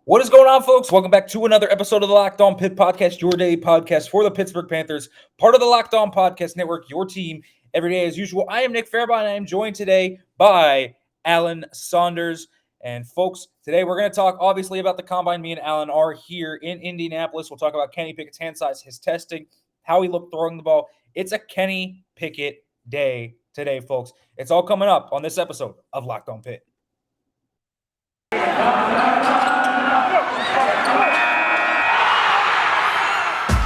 What is going on, folks? Welcome back to another episode of the Locked On Pitt Podcast, your daily podcast for the Pittsburgh Panthers, part of the Locked On Podcast Network, your team every day as usual. I am Nick Farabaugh, and I am joined today by Alan Saunders. And folks, today we're going to talk obviously about the Combine. Me and Alan are here in Indianapolis. We'll talk about Kenny Pickett's hand size, his testing, how he looked throwing the ball. It's a Kenny Pickett day today, folks. It's all coming up on this episode of Locked On Pitt.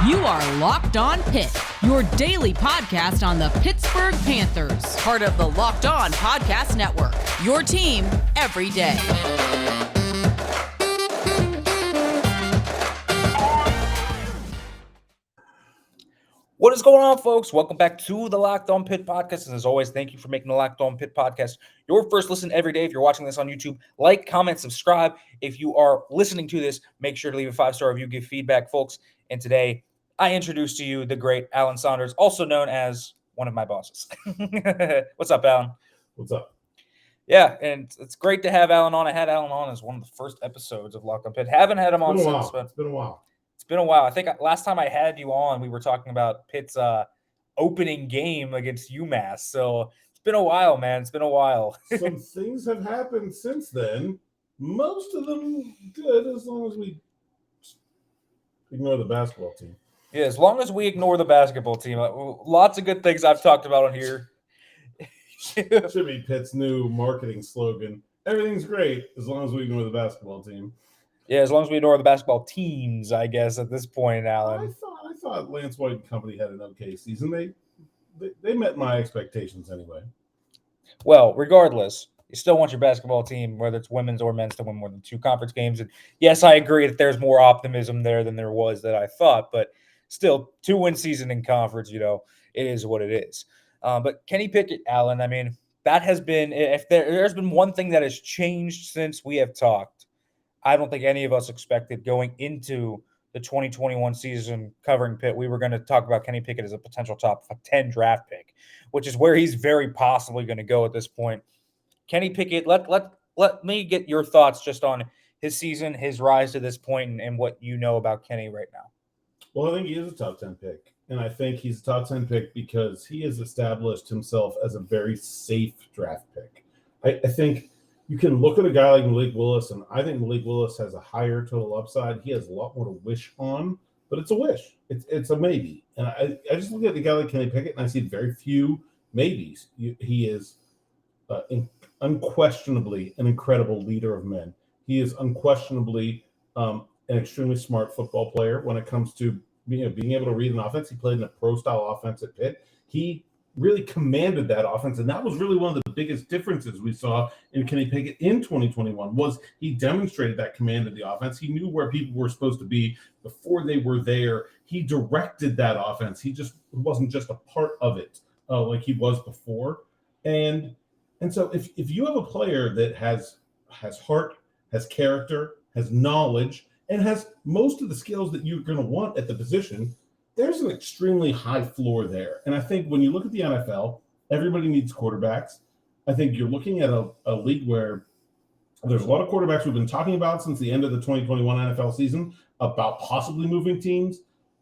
You are Locked On Pitt, your daily podcast on the Pittsburgh Panthers, part of the Locked On Podcast Network, your team every day. What is going on, folks? Welcome back to the Locked On Pitt Podcast. And as always, thank you for making the Locked On Pitt Podcast your first listen every day. If you're watching this on YouTube, like, comment, subscribe. If you are listening to this, make sure to leave a 5-star review, give feedback, folks. And today, I introduce to you the great Alan Saunders, also known as one of my bosses. What's up, Alan? What's up? Yeah, and it's great to have Alan on. I had Alan on as one of the first episodes of Locked On Pitt. Haven't had him on since. It's been a while. It's been a while. I think last time I had you on, we were talking about Pitt's opening game against UMass. So it's been a while, man. It's been a while. Some things have happened since then. Most of them good, as long as we ignore the basketball team. Yeah, as long as we ignore the basketball team. Lots of good things I've talked about on here. Should be Pitt's new marketing slogan. Everything's great as long as we ignore the basketball team. Yeah, as long as we ignore the basketball teams, I guess, at this point, Alan. I thought Lance White and company had an okay season. They met my expectations anyway. Well, regardless, you still want your basketball team, whether it's women's or men's, to win more than 2 conference games. And yes, I agree that there's more optimism there than there was that I thought, but still, 2-win season in conference, it is what it is. But Kenny Pickett, Alan, I mean, that has been, if there's been one thing that has changed since we have talked, I don't think any of us expected going into the 2021 season covering Pitt, we were going to talk about Kenny Pickett as a potential top 10 draft pick, which is where he's very possibly going to go at this point. Kenny Pickett, let me get your thoughts just on his season, his rise to this point, and what you know about Kenny right now. Well, I think he is a top 10 pick, and I think he's a top 10 pick because he has established himself as a very safe draft pick. I think you can look at a guy like Malik Willis, and I think Malik Willis has a higher total upside. He has a lot more to wish on, but it's a wish. It's a maybe. And I just look at a guy like Kenny Pickett, and I see very few maybes. He is unquestionably an incredible leader of men. He is unquestionably an extremely smart football player when it comes to being able to read an offense. He played in a pro-style offense at Pitt. He really commanded that offense, and that was really one of the biggest differences we saw in Kenny Pickett in 2021 was he demonstrated that command of the offense. He knew where people were supposed to be before they were there. He directed that offense. He just wasn't just a part of it like he was before. And so if you have a player that has heart, has character, has knowledge, and has most of the skills that you're going to want at the position, there's an extremely high floor there. And I think when you look at the NFL, everybody needs quarterbacks. I think you're looking at a league where there's a lot of quarterbacks we've been talking about since the end of the 2021 NFL season about possibly moving teams.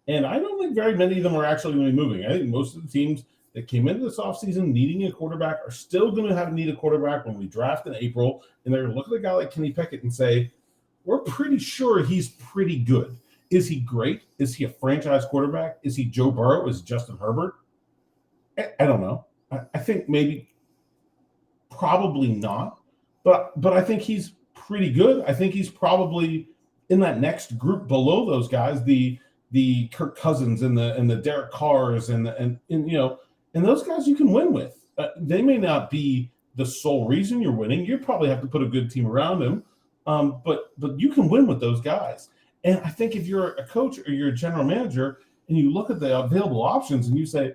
And I don't think very many of them are actually going to be moving. I think most of the teams that came into this offseason needing a quarterback are still going to need a quarterback when we draft in April. And they're going to look at a guy like Kenny Pickett and say, we're pretty sure he's pretty good. Is he great? Is he a franchise quarterback? Is he Joe Burrow? Is he Justin Herbert? I don't know. I think maybe probably not. But I think he's pretty good. I think he's probably in that next group below those guys, the Kirk Cousins and the Derek Carrs and those guys you can win with. They may not be the sole reason you're winning. You probably have to put a good team around them. But you can win with those guys. And I think if you're a coach or you're a general manager and you look at the available options and you say,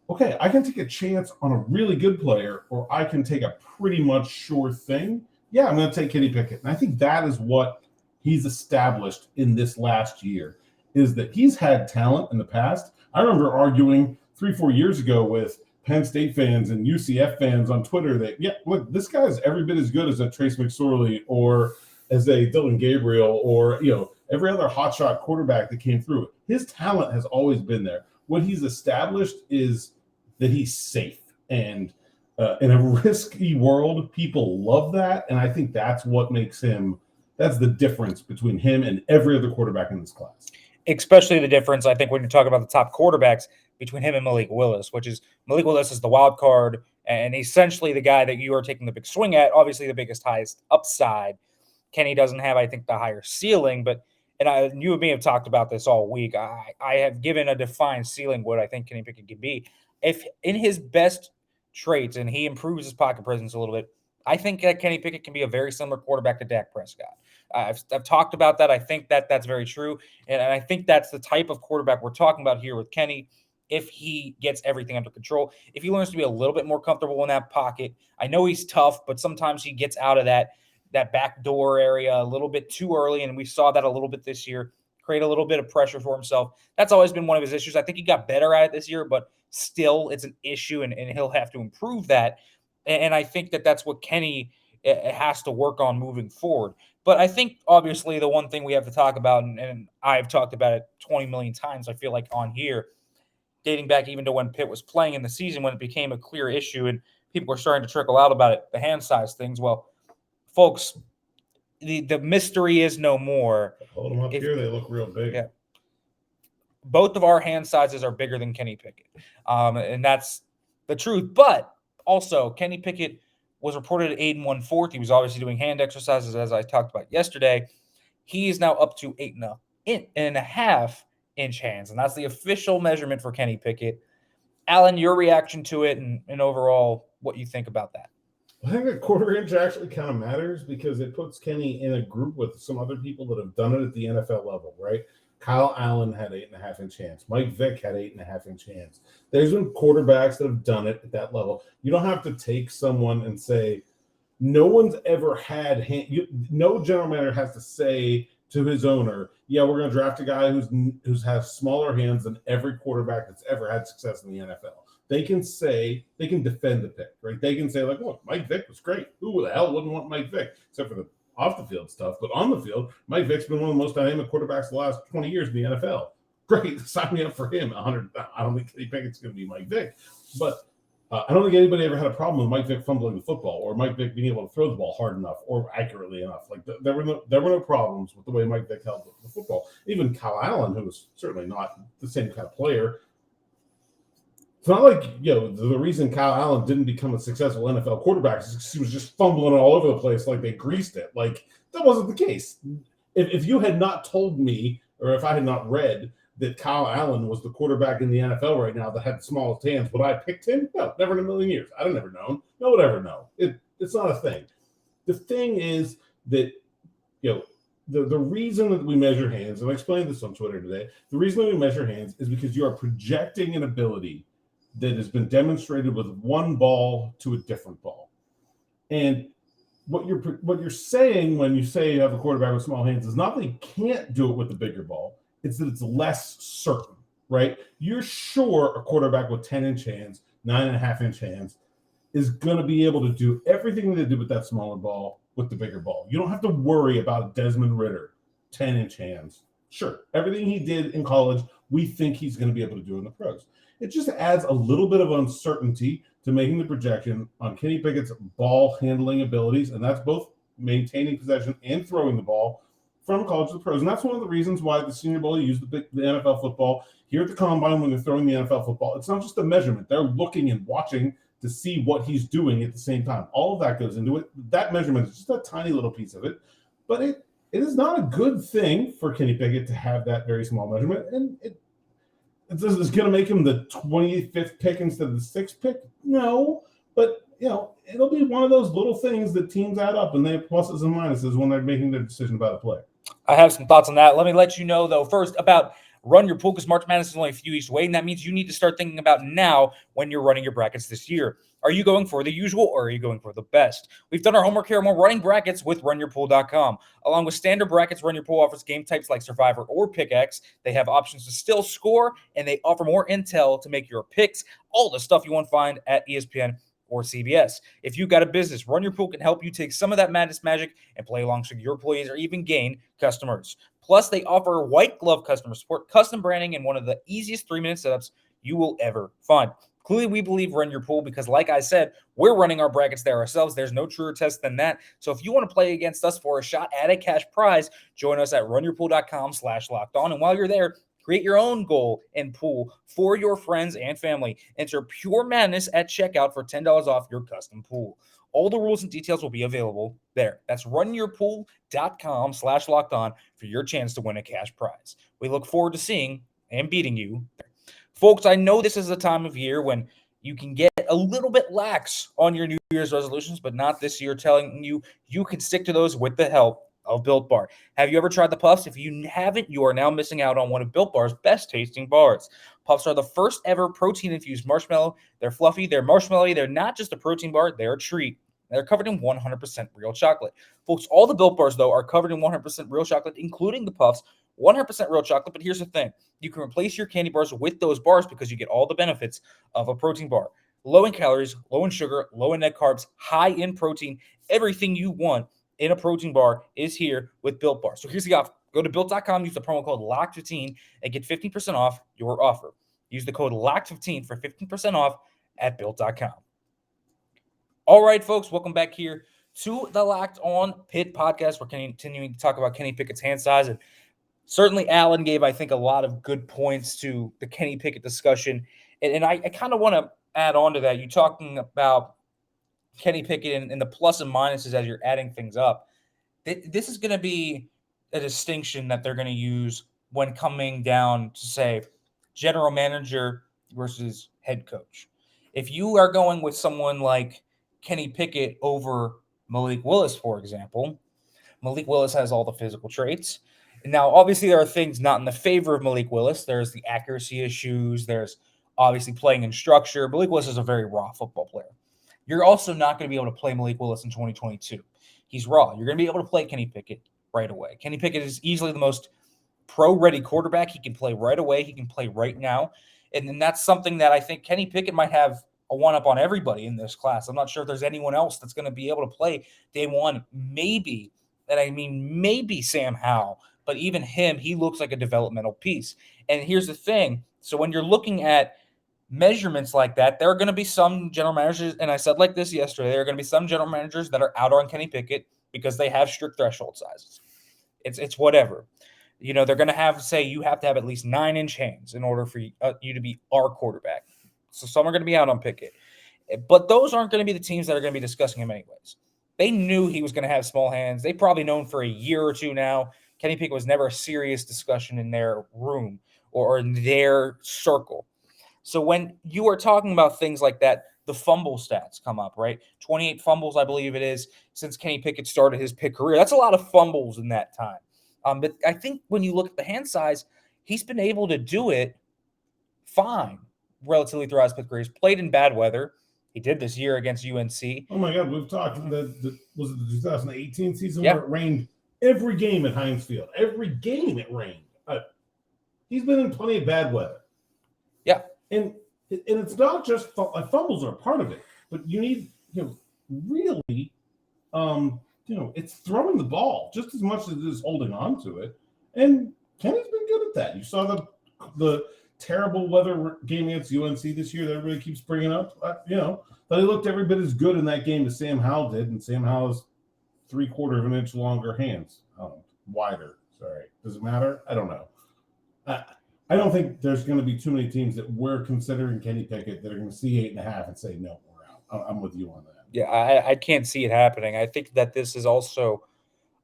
okay, I can take a chance on a really good player or I can take a pretty much sure thing. Yeah, I'm going to take Kenny Pickett. And I think that is what he's established in this last year is that he's had talent in the past. I remember arguing 3-4 years ago with Penn State fans and UCF fans on Twitter that, yeah, look, this guy's every bit as good as a Trace McSorley or as a Dylan Gabriel or, every other hotshot quarterback that came through. His talent has always been there. What he's established is that he's safe. And in a risky world, people love that. And I think that's what makes him, that's the difference between him and every other quarterback in this class. Especially the difference, I think, when you're talking about the top quarterbacks between him and Malik Willis, which is Malik Willis is the wild card and essentially the guy that you are taking the big swing at, obviously the biggest, highest upside. Kenny doesn't have, I think, the higher ceiling, but you and me have talked about this all week. I have given a defined ceiling what I think Kenny Pickett can be. If in his best traits and he improves his pocket presence a little bit, I think that Kenny Pickett can be a very similar quarterback to Dak Prescott. I've talked about that. I think that that's very true. And I think that's the type of quarterback we're talking about here with Kenny. If he gets everything under control, if he learns to be a little bit more comfortable in that pocket. I know he's tough, but sometimes he gets out of that back door area a little bit too early, and we saw that a little bit this year, create a little bit of pressure for himself. That's always been one of his issues. I think he got better at it this year, but still it's an issue, and he'll have to improve that. And I think that that's what Kenny has to work on moving forward. But I think, obviously, the one thing we have to talk about, and I've talked about it 20 million times, I feel like, on here, dating back even to when Pitt was playing in the season, when it became a clear issue and people were starting to trickle out about it, the hand size things. Well, folks, the mystery is no more. Hold them up here. They look real big. Yeah. Both of our hand sizes are bigger than Kenny Pickett. And that's the truth. But also, Kenny Pickett was reported at 8 1/4. He was obviously doing hand exercises, as I talked about yesterday. He is now up to 8.5 inch hands, and that's the official measurement for Kenny Pickett. Alan, your reaction to it and overall what you think about that? I think a quarter inch actually kind of matters because it puts Kenny in a group with some other people that have done it at the NFL level, right? Kyle Allen had 8.5 inch hands. Mike Vick had 8.5 inch hands. There's been quarterbacks that have done it at that level. You don't have to take someone and say, no one's ever had no general manager has to say to his owner, yeah, we're going to draft a guy who's has smaller hands than every quarterback that's ever had success in the NFL. They can defend the pick, right? They can say, like, look, Mike Vick was great. Who the hell wouldn't want Mike Vick? Except for the off the field stuff. But on the field, Mike Vick's been one of the most dynamic quarterbacks the last 20 years in the NFL. Great. Sign me up for him. I don't think Kenny Pickett's going to be Mike Vick. But I don't think anybody ever had a problem with Mike Vick fumbling the football or Mike Vick being able to throw the ball hard enough or accurately enough. Like there were no problems with the way Mike Vick held the football. Even Kyle Allen, who was certainly not the same kind of player. It's not like, the reason Kyle Allen didn't become a successful NFL quarterback is because he was just fumbling it all over the place like they greased it. Like, that wasn't the case. If you had not told me, or if I had not read that Kyle Allen was the quarterback in the NFL right now that had the smallest hands, would I have picked him? No, never in a million years. I'd have never known. No one would ever know. It's not a thing. The thing is that, the reason that we measure hands, and I explained this on Twitter today, the reason that we measure hands is because you are projecting an ability that has been demonstrated with one ball to a different ball. And what you're saying when you say you have a quarterback with small hands is not that he can't do it with the bigger ball. It's that it's less certain, right? You're sure a quarterback with 10-inch hands, 9.5 inch hands is going to be able to do everything that they did with that smaller ball with the bigger ball. You don't have to worry about Desmond Ridder, 10-inch hands. Sure, everything he did in college, we think he's going to be able to do in the pros. It just adds a little bit of uncertainty to making the projection on Kenny Pickett's ball handling abilities, and that's both maintaining possession and throwing the ball from college to the pros. And that's one of the reasons why the Senior Bowl used the NFL football here at the Combine when they're throwing the NFL football. It's not just a measurement. They're looking and watching to see what he's doing at the same time. All of that goes into it. That measurement is just a tiny little piece of it, but it is not a good thing for Kenny Pickett to have that very small measurement, and it's going to make him the 25th pick instead of the 6th pick? No, but, it'll be one of those little things that teams add up, and they have pluses and minuses when they're making their decision about a player. I have some thoughts on that. Let me let you know, though, first about Run Your Pool, because March Madness is only a few weeks away, and that means you need to start thinking about now when you're running your brackets this year. Are you going for the usual, or are you going for the best? We've done our homework here, and we're running brackets with RunYourPool.com. Along with standard brackets, Run Your Pool offers game types like Survivor or Pick-X. They have options to still score, and they offer more intel to make your picks, all the stuff you won't find at ESPN or CBS. If you got a business, Run Your Pool can help you take some of that madness magic and play alongside your employees or even gain customers. Plus, they offer white glove customer support, custom branding, and one of the easiest 3-minute setups you will ever find. Clearly, we believe Run Your Pool because, like I said, we're running our brackets there ourselves. There's no truer test than that. So if you want to play against us for a shot at a cash prize, join us at runyourpool.com/lockedon. And while you're there, create your own goal and pool for your friends and family. Enter Pure Madness at checkout for $10 off your custom pool. All the rules and details will be available there. That's runyourpool.com/lockedon for your chance to win a cash prize. We look forward to seeing and beating you there. Folks, I know this is a time of year when you can get a little bit lax on your New Year's resolutions, but not this year, telling you you can stick to those with the help of Built Bar. Have you ever tried the Puffs? If you haven't, you are now missing out on one of Built Bar's best tasting bars. Puffs are the first ever protein-infused marshmallow. They're fluffy, they're marshmallowy, they're not just a protein bar, they're a treat. They're covered in 100% real chocolate. Folks, all the Built Bars, though, are covered in 100% real chocolate, including the Puffs, 100% real chocolate. But here's the thing. You can replace your candy bars with those bars because you get all the benefits of a protein bar. Low in calories, low in sugar, low in net carbs, high in protein. Everything you want in a protein bar is here with Built Bar. So here's the offer. Go to Built.com, use the promo code LOCKED15 and get 15% off your offer. Use the code LOCKED15 for 15% off at Built.com. All right, folks, welcome back here to the Locked On Pitt podcast. We're continuing to talk about Kenny Pickett's hand size. And certainly Alan gave, I think, a lot of good points to the Kenny Pickett discussion. And I kind of want to add on to that. You talking about Kenny Pickett and the plus and minuses as you're adding things up. This is going to be a distinction that they're going to use when coming down to, say, general manager versus head coach. If you are going with someone like Kenny Pickett over Malik Willis, for example, Malik Willis has all the physical traits. Now, obviously, there are things not in the favor of Malik Willis. There's the accuracy issues. There's obviously playing in structure. Malik Willis is a very raw football player. You're also not going to be able to play Malik Willis in 2022. He's raw. You're going to be able to play Kenny Pickett right away. Kenny Pickett is easily the most pro-ready quarterback. He can play right away. He can play right now. And then that's something that I think Kenny Pickett might have a one-up on everybody in this class. I'm not sure if there's anyone else that's going to be able to play day one. Maybe, and I mean maybe Sam Howell, but even him, he looks like a developmental piece. And here's the thing. So when you're looking at measurements like that, there are going to be some general managers, and I said like this yesterday, there are going to be some general managers that are out on Kenny Pickett because they have strict threshold sizes. It's whatever. You know, they're going to have to say you have to have at least 9-inch hands in order for you to be our quarterback. So some are going to be out on Pickett. But those aren't going to be the teams that are going to be discussing him anyways. They knew he was going to have small hands. They probably known for a year or two now. Kenny Pickett was never a serious discussion in their room or in their circle. So when you are talking about things like that, the fumble stats come up, right? 28 fumbles, I believe it is, since Kenny Pickett started his Pitt career. That's a lot of fumbles in that time. But I think when you look at the hand size, he's been able to do it fine relatively throughout his Pitt career. He's played in bad weather. He did this year against UNC. Oh, my God. We've talked, was it the 2018 season where it rained every game at Heinz Field? Every game it rained. He's been in plenty of bad weather. Yeah. And it's not just fumbles are a part of it, but you need, really, it's throwing the ball just as much as it is holding on to it. And Kenny's been good at that. You saw the terrible weather game against UNC this year that everybody keeps bringing up. But he looked every bit as good in that game as Sam Howell did, and Sam Howell has 3/4 of an inch longer hands, wider. Sorry, does it matter? I don't know. I don't think there's going to be too many teams that we're considering Kenny Pickett that are going to see 8.5 and say, no, we're out. I'm with you on that. Yeah, I can't see it happening. I think that this is also,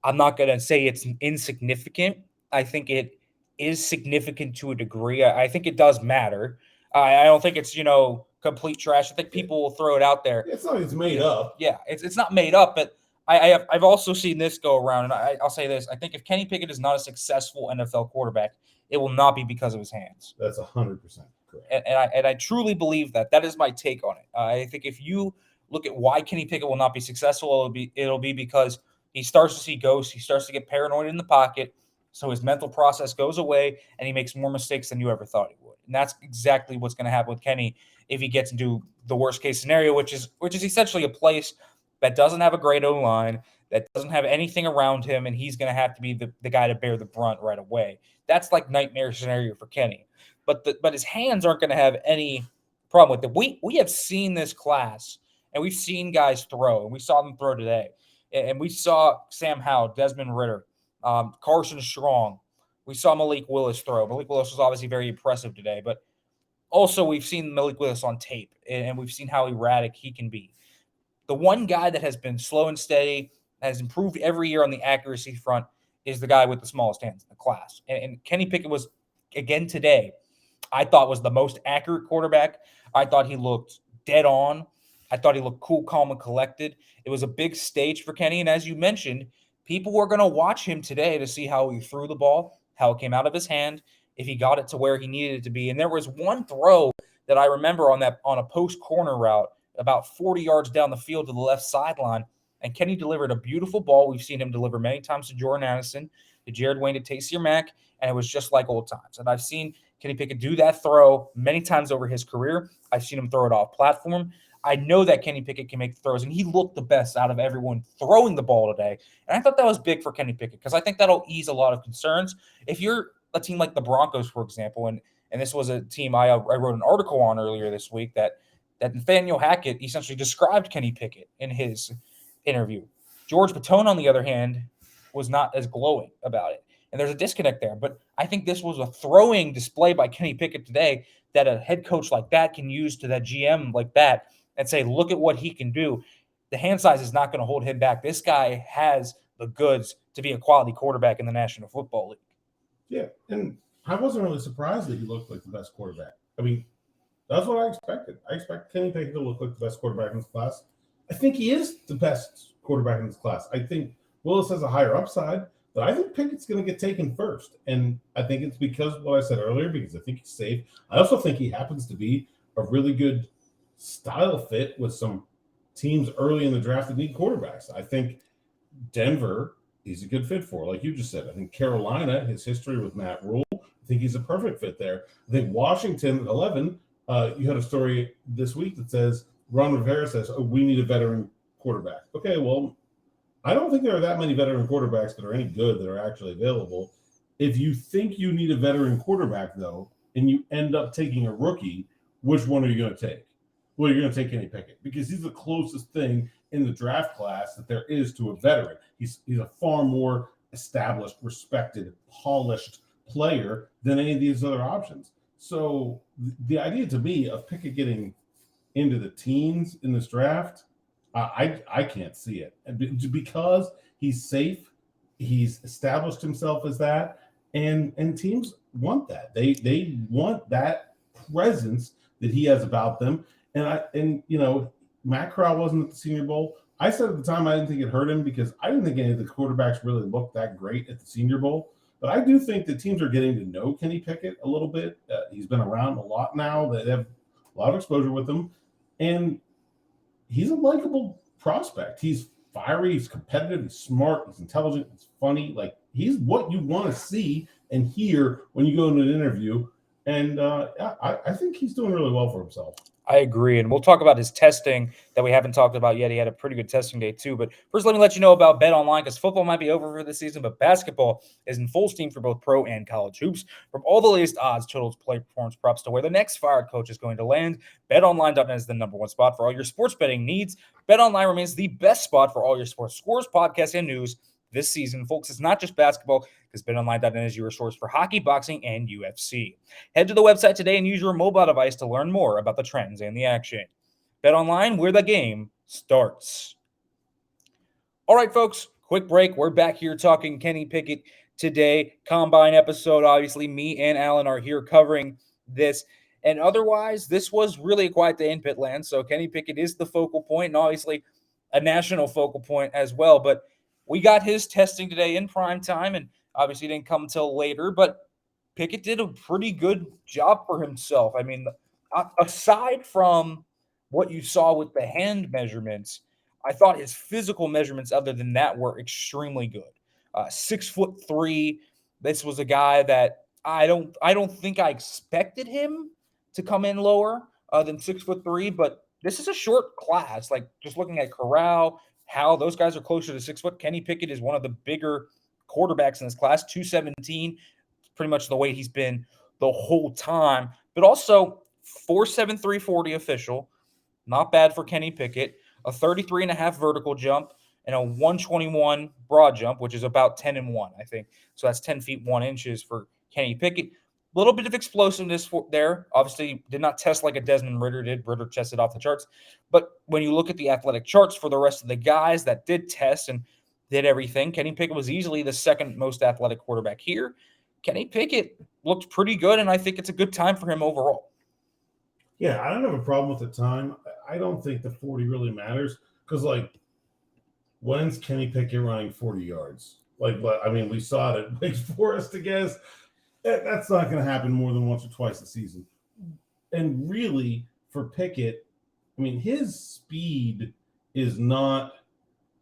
I'm not going to say it's insignificant. I think it is significant to a degree. I think it does matter. I don't think it's, complete trash. I think people will throw it out there. It's not like it's made up. Yeah, it's not made up, but I've also seen this go around, and I'll say this. I think if Kenny Pickett is not a successful NFL quarterback, it will not be because of his hands. That's 100% correct. And I truly believe that. That is my take on it. I think if you look at why Kenny Pickett will not be successful, it'll be because he starts to see ghosts. He starts to get paranoid in the pocket. So his mental process goes away, and he makes more mistakes than you ever thought he would. And that's exactly what's going to happen with Kenny if he gets into the worst case scenario, which is essentially a place that doesn't have a great O-line, that doesn't have anything around him, and he's going to have to be the guy to bear the brunt right away. That's like nightmare scenario for Kenny. But his hands aren't going to have any problem with it. We have seen this class, and we've seen guys throw, and we saw them throw today. And we saw Sam Howell, Desmond Ridder, Carson Strong. We saw Malik Willis throw. Malik Willis was obviously very impressive today, but also we've seen Malik Willis on tape, and we've seen how erratic he can be. The one guy that has been slow and steady, has improved every year on the accuracy front, is the guy with the smallest hands in the class. And Kenny Pickett was, again today, I thought was the most accurate quarterback. I thought he looked dead on. I thought he looked cool, calm, and collected. It was a big stage for Kenny. And as you mentioned, people were going to watch him today to see how he threw the ball, how it came out of his hand, if he got it to where he needed it to be. And there was one throw that I remember on a post corner route about 40 yards down the field to the left sideline. And Kenny delivered a beautiful ball. We've seen him deliver many times to Jordan Addison, to Jared Wayne, to Taysier Mack, and it was just like old times. And I've seen Kenny Pickett do that throw many times over his career. I've seen him throw it off platform. I know that Kenny Pickett can make throws, and he looked the best out of everyone throwing the ball today. And I thought that was big for Kenny Pickett because I think that'll ease a lot of concerns. If you're a team like the Broncos, for example, and this was a team I wrote an article on earlier this week that Nathaniel Hackett essentially described Kenny Pickett in his interview. George Patone, on the other hand, was not as glowing about it. And there's a disconnect there. But I think this was a throwing display by Kenny Pickett today that a head coach like that can use to that GM like that and say, look at what he can do. The hand size is not going to hold him back. This guy has the goods to be a quality quarterback in the National Football League. Yeah, and I wasn't really surprised that he looked like the best quarterback. I mean, that's what I expected. I expect Kenny Pickett to look like the best quarterback in this class. I think he is the best quarterback in this class. I think Willis has a higher upside, but I think Pickett's going to get taken first. And I think it's because of what I said earlier, because I think he's safe. I also think he happens to be a really good style fit with some teams early in the draft that need quarterbacks. I think Denver, he's a good fit for, like you just said. I think Carolina, his history with Matt Rule, I think he's a perfect fit there. I think Washington at 11, you had a story this week that says, Ron Rivera says, we need a veteran quarterback. Okay, well, I don't think there are that many veteran quarterbacks that are any good that are actually available. If you think you need a veteran quarterback, though, and you end up taking a rookie, which one are you going to take? Well, you're going to take Kenny Pickett because he's the closest thing in the draft class that there is to a veteran. He's a far more established, respected, polished player than any of these other options. So the idea to me of Pickett getting into the teens in this draft, I can't see it because he's safe. He's established himself as that, and teams want that. They want that presence that he has about them. And Matt Corral wasn't at the Senior Bowl. I said at the time I didn't think it hurt him because I didn't think any of the quarterbacks really looked that great at the Senior Bowl. But I do think that teams are getting to know Kenny Pickett a little bit. He's been around a lot now. They have a lot of exposure with him. And he's a likable prospect. He's fiery, he's competitive, he's smart, he's intelligent, he's funny. Like, he's what you want to see and hear when you go into an interview. And I think he's doing really well for himself. I agree. And we'll talk about his testing that we haven't talked about yet. He had a pretty good testing day too. But first, let me let you know about Bet Online, because football might be over for the season, but basketball is in full steam for both pro and college hoops. From all the latest odds, totals, play performance props to where the next fired coach is going to land, BetOnline.net is the number one spot for all your sports betting needs. BetOnline remains the best spot for all your sports scores, podcasts, and news this season. Folks, it's not just basketball, because BetOnline.net is your source for hockey, boxing, and UFC. Head to the website today and use your mobile device to learn more about the trends and the action. BetOnline, where the game starts. All right, folks, quick break. We're back here talking Kenny Pickett today. Combine episode, obviously, me and Alan are here covering this. And otherwise, this was really a quiet day in Pittland. So Kenny Pickett is the focal point, and obviously a national focal point as well. But we got his testing today in prime time, and obviously didn't come until later, but Pickett did a pretty good job for himself. I mean, aside from what you saw with the hand measurements, I thought his physical measurements other than that were extremely good. 6'3". This was a guy that I don't think I expected him to come in lower. than 6'3", but this is a short class. Like, just looking at Corral, how those guys are closer to 6 foot. Kenny Pickett is one of the bigger quarterbacks in this class, 217, pretty much the weight he's been the whole time. But also 4.73 40 official, not bad for Kenny Pickett, a 33.5 vertical jump, and a 121 broad jump, which is about 10-1, I think. So that's 10 feet 1 inches for Kenny Pickett. A little bit of explosiveness there. Obviously, did not test like a Desmond Ridder did. Ridder tested off the charts. But when you look at the athletic charts for the rest of the guys that did test and did everything, Kenny Pickett was easily the second most athletic quarterback here. Kenny Pickett looked pretty good, and I think it's a good time for him overall. Yeah, I don't have a problem with the time. I don't think the 40 really matters because, like, when's Kenny Pickett running 40 yards? Like, I mean, we saw it at Wake Forest, I guess. That's not going to happen more than once or twice a season. And really, for Pickett, I mean, his speed is not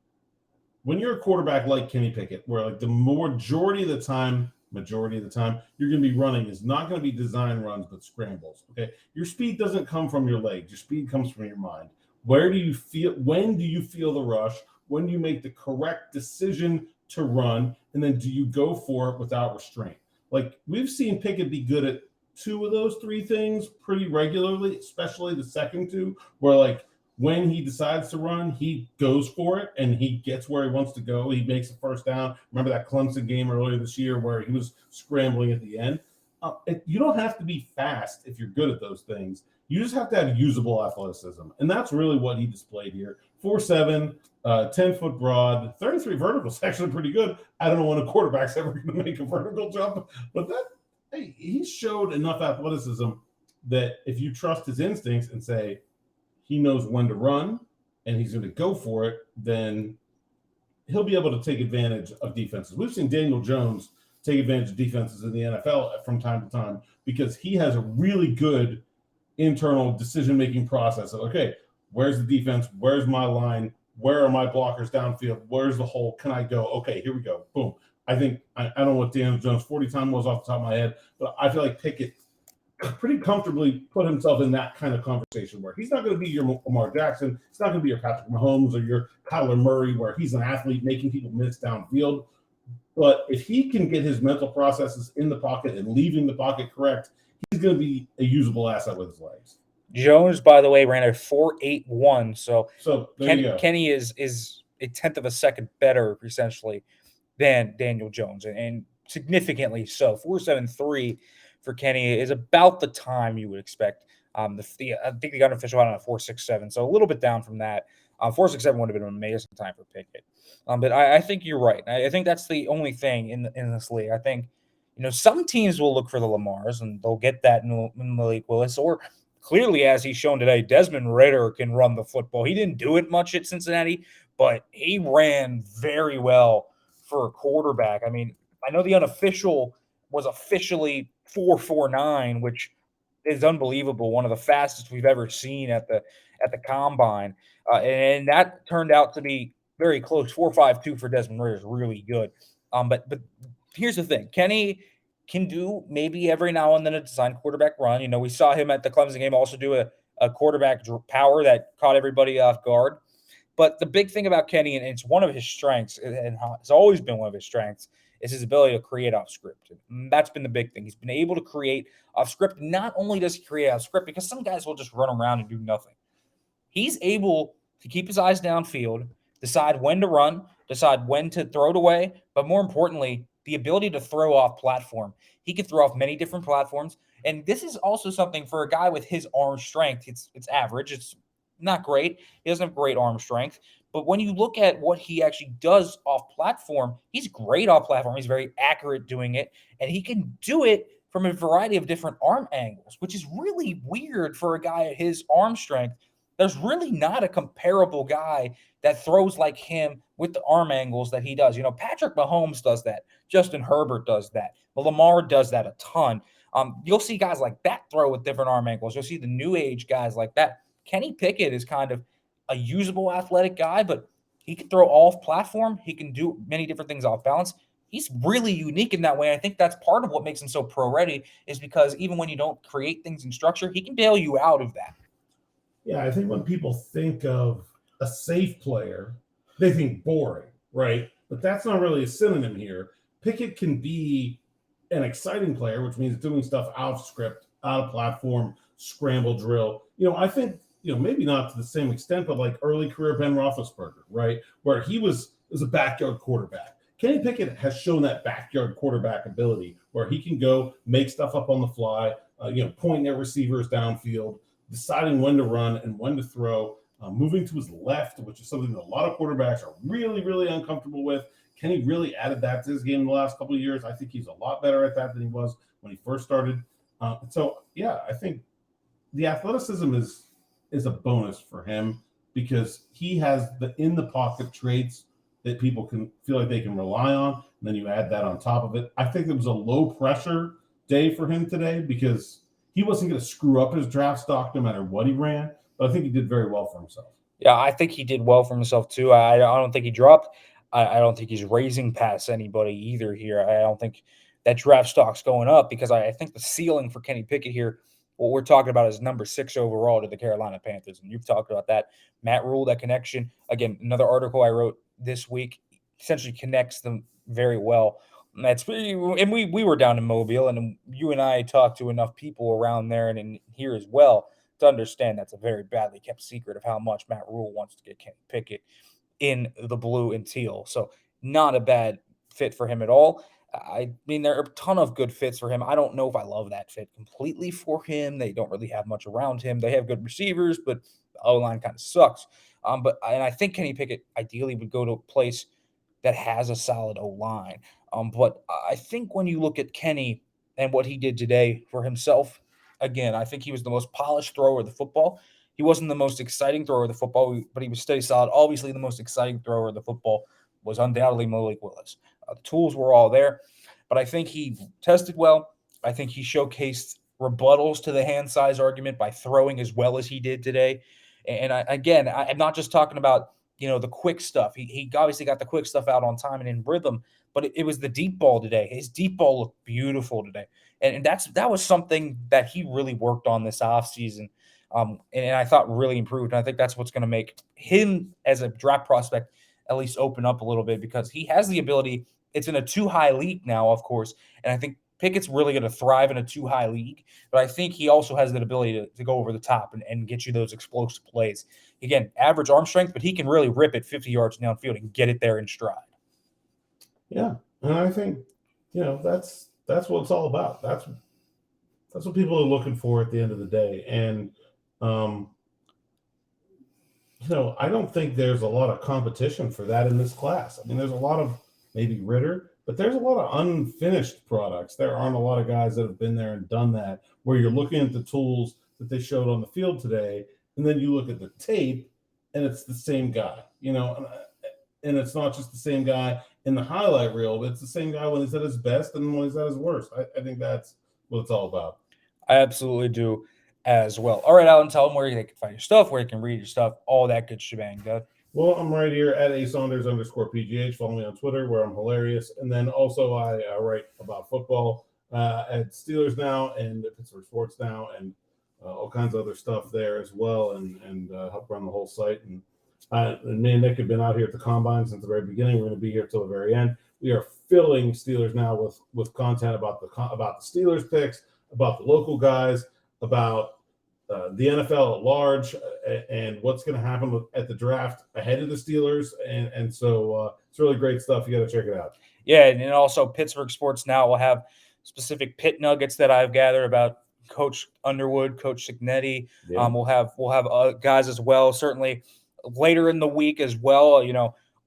– when you're a quarterback like Kenny Pickett, where, like, the majority of the time, you're going to be running is not going to be design runs, but scrambles, okay? Your speed doesn't come from your legs. Your speed comes from your mind. When do you feel the rush? When do you make the correct decision to run? And then do you go for it without restraint? Like, we've seen Pickett be good at 2 of those 3 things pretty regularly, especially the second 2, where, like, when he decides to run, he goes for it and he gets where he wants to go. He makes the first down. Remember that Clemson game earlier this year where he was scrambling at the end? You don't have to be fast if you're good at those things. You just have to have usable athleticism. And that's really what he displayed here. 4'7", 10-foot broad, 33 vertical is actually pretty good. I don't know when a quarterback's ever going to make a vertical jump, but he showed enough athleticism that if you trust his instincts and say he knows when to run and he's going to go for it, then he'll be able to take advantage of defenses. We've seen Daniel Jones take advantage of defenses in the NFL from time to time because he has a really good internal decision-making process of, okay, where's the defense? Where's my line? Where are my blockers downfield? Where's the hole? Can I go? Okay, here we go. Boom. I think I don't know what Daniel Jones' 40 time was off the top of my head, but I feel like Pickett pretty comfortably put himself in that kind of conversation where he's not going to be your Lamar Jackson. It's not going to be your Patrick Mahomes or your Kyler Murray where he's an athlete making people miss downfield. But if he can get his mental processes in the pocket and leaving the pocket correct, he's going to be a usable asset with his legs. Jones, by the way, ran a 4.81, so Kenny is a tenth of a second better, essentially, than Daniel Jones, and significantly so. 4.73 for Kenny is about the time you would expect. I think the unofficial out on a 4.67, so a little bit down from that. 4.67 would have been an amazing time for Pickett. But I think you're right. I think that's the only thing in this league. I think, some teams will look for the Lamars, and they'll get that in Malik Willis, or clearly, as he's shown today, Desmond Ridder can run the football. He didn't do it much at Cincinnati, but he ran very well for a quarterback. I mean, I know the unofficial was officially 4.49, which is unbelievable. One of the fastest we've ever seen at the combine. And that turned out to be very close. 4.52 for Desmond Ridder is really good. But here's the thing. Kenny can do maybe every now and then a design quarterback run. We saw him at the Clemson game also do a quarterback power that caught everybody off guard. But the big thing about Kenny, and it's one of his strengths, and it's always been one of his strengths, is his ability to create off script. And that's been the big thing. He's been able to create off script. Not only does he create off script, because some guys will just run around and do nothing. He's able to keep his eyes downfield, decide when to run, decide when to throw it away, but more importantly, the ability to throw off platform. He can throw off many different platforms, and this is also something for a guy with his arm strength. It's average. It's not great. He doesn't have great arm strength, but when you look at what he actually does off platform, he's great off platform. He's very accurate doing it, and he can do it from a variety of different arm angles, which is really weird for a guy at his arm strength. There's really not a comparable guy that throws like him with the arm angles that he does. Patrick Mahomes does that. Justin Herbert does that. Lamar does that a ton. You'll see guys like that throw with different arm angles. You'll see the new age guys like that. Kenny Pickett is kind of a usable athletic guy, but he can throw off platform. He can do many different things off balance. he's really unique in that way. I think that's part of what makes him so pro-ready is because even when you don't create things in structure, he can bail you out of that. Yeah, I think when people think of a safe player, they think boring, right? But that's not really a synonym here. Pickett can be an exciting player, which means doing stuff out of script, out of platform, scramble drill. I think, maybe not to the same extent, but like early career Ben Roethlisberger, right? Where he was a backyard quarterback. Kenny Pickett has shown that backyard quarterback ability where he can go make stuff up on the fly, pointing at receivers downfield, deciding when to run and when to throw, moving to his left, which is something that a lot of quarterbacks are really, really uncomfortable with. Kenny really added that to his game in the last couple of years. I think he's a lot better at that than he was when he first started. I think the athleticism is a bonus for him because he has the in the pocket traits that people can feel like they can rely on. And then you add that on top of it. I think it was a low pressure day for him today because he wasn't going to screw up his draft stock no matter what he ran. But I think he did very well for himself. Yeah, I think he did well for himself too. I don't think he dropped. I don't think he's raising past anybody either here. I don't think that draft stock's going up because I think the ceiling for Kenny Pickett here, what we're talking about is number 6 overall to the Carolina Panthers. And you've talked about that. Matt Rule, that connection. Again, another article I wrote this week essentially connects them very well. And we were down in Mobile, and you and I talked to enough people around there and in here as well to understand that's a very badly kept secret of how much Matt Rule wants to get Kenny Pickett in the blue and teal. So not a bad fit for him at all. I mean, there are a ton of good fits for him. I don't know if I love that fit completely for him. They don't really have much around him. They have good receivers, but the O-line kind of sucks. And I think Kenny Pickett ideally would go to a place that has a solid O-line. But I think when you look at Kenny and what he did today for himself, again, I think he was the most polished thrower of the football. He wasn't the most exciting thrower of the football, but he was steady solid. Obviously, the most exciting thrower of the football was undoubtedly Malik Willis. The tools were all there, but I think he tested well. I think he showcased rebuttals to the hand size argument by throwing as well as he did today. And I'm not just talking about the quick stuff. He obviously got the quick stuff out on time and in rhythm, but it was the deep ball today. His deep ball looked beautiful today, and that was something that he really worked on this offseason. And I thought really improved. And I think that's what's going to make him as a draft prospect at least open up a little bit because he has the ability. It's in a too-high league now, of course, and I think Pickett's really going to thrive in a too-high league, but I think he also has that ability to go over the top and get you those explosive plays. Again, average arm strength, but he can really rip it 50 yards downfield and get it there in stride. Yeah, and I think, that's what it's all about. That's what people are looking for at the end of the day. And, I don't think there's a lot of competition for that in this class. I mean, there's a lot of maybe Ritter, but there's a lot of unfinished products. There aren't a lot of guys that have been there and done that, where you're looking at the tools that they showed on the field today, and then you look at the tape, and it's the same guy, and it's not just the same guy in the highlight reel, but it's the same guy when he's at his best and when he's at his worst. I think that's what it's all about. I absolutely do as well. All right, Alan, tell them where they can find your stuff, where you can read your stuff, all that good shebang, Doug. Well, I'm right here at @Saunders_PGH. Follow me on Twitter where I'm hilarious. And then also I write about football at Steelers Now and at Pittsburgh Sports Now and all kinds of other stuff there as well and help run the whole site. And me and Nick have been out here at the Combine since the very beginning. We're going to be here till the very end. We are filling Steelers Now with content about the Steelers picks, about the local guys, about the NFL at large, and what's going to happen at the draft ahead of the Steelers. And so it's really great stuff. You got to check it out. Yeah, and also Pittsburgh Sports Now will have specific Pitt nuggets that I've gathered about Coach Underwood, Coach Signetti. Yeah. We'll have guys as well, certainly later in the week as well.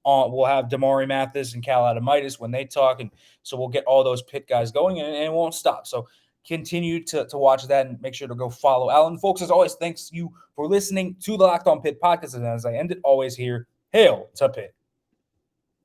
We'll have Damari Mathis and Cal Adamitis when they talk, and so we'll get all those Pitt guys going, and it won't stop. So continue to watch that and make sure to go follow Alan. Folks, as always, thanks you for listening to the Locked On Pitt podcast. And as I end it, always here, hail to Pitt.